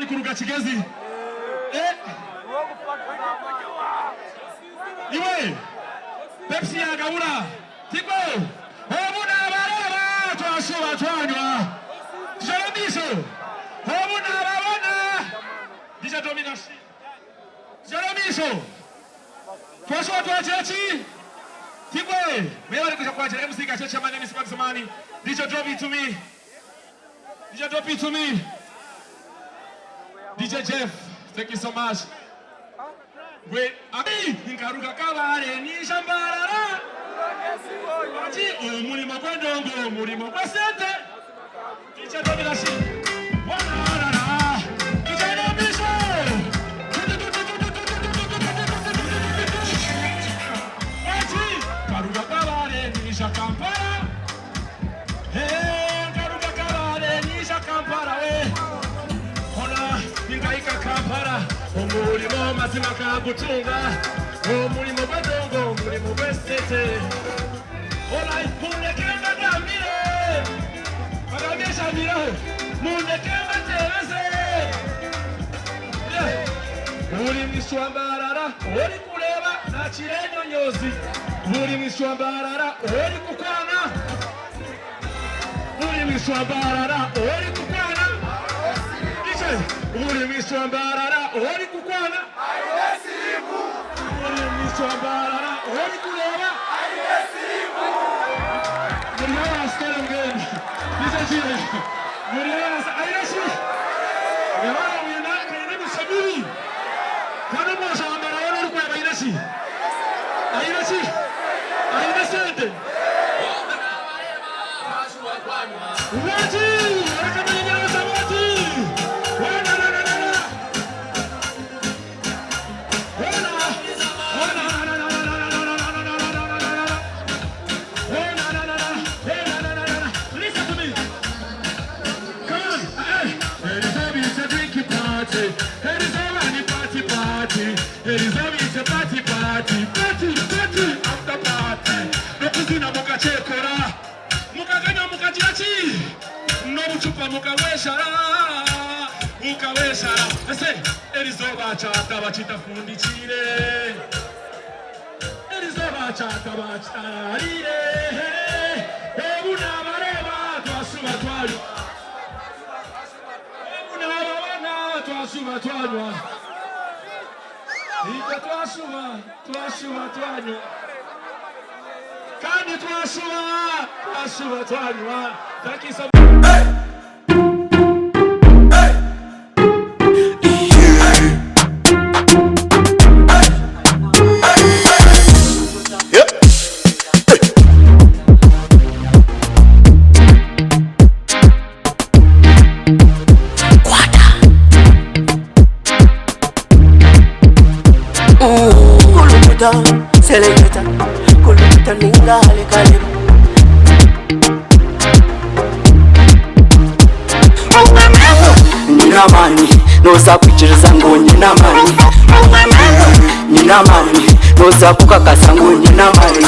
ni kuruga Kigezi. Iwe Pepsi ya Gabura Tiko Hobuna baraba twashuba twanywa Jeromisho Hobuna barabona Dija domination Jeromisho twashuba twachechi Tiko wewe kusha kwa MC Kachecha. My name is Max Mani. Dija drop it to me. Dija drop it to me. DJ Jeff, thank you so much. Wait, Abi, Nkaruka Kabare, ni Shambarara. Waji, Mulimo Kwendongo, Mulimo Kwasete. DJ Dominashi. Wanarara. DJ Domisho. Waji, Nkaruka Kabare, ni Shakampara. Hey, Nkaruka Kabare, ni Shakampara, Ningaika Kampara, umurimo mazima kagutunga, umurimo badongo, umurimo besete. Olai munekenda damire, magagesha miraho, munekenda terese. Uri mishwambarara, uri kureba na chirenyo nyozi. Uri mishwambarara, uri kukwana. Uri mishwambarara, uri kukwana. Uri mishwambarara, uri kukwana. Aiyesimu. Uri mishwambarara, uri kureba. Aiyesimu. Muri hawa stela mgeni. Nisa chile. Muri hawa aiyesi. Yawa uyena mishabiri. Kano mwasha wambara wana uri kwa aiyesi. Aiyesi. Aiyesende. Uwaji. Wakamanyinya samati. It is always a party after party. Nokuzina muka chekora, muka ganya muka jirachi. No muchupa muka weshara. I say, it is over chata bachita fundi chire. It is over chata bachita rire. Ebuna bareba twasuba twali. Ebuna bareba twasuba twali. Ika twashuba twanywa. Kandi twashuba twanywa. Thank you so much. Hey! Selecta, kulita ninga halikali. Nina mani, noza kuchiriza ngo nina mani. Nina mani, noza kukakasa ngo nina mani.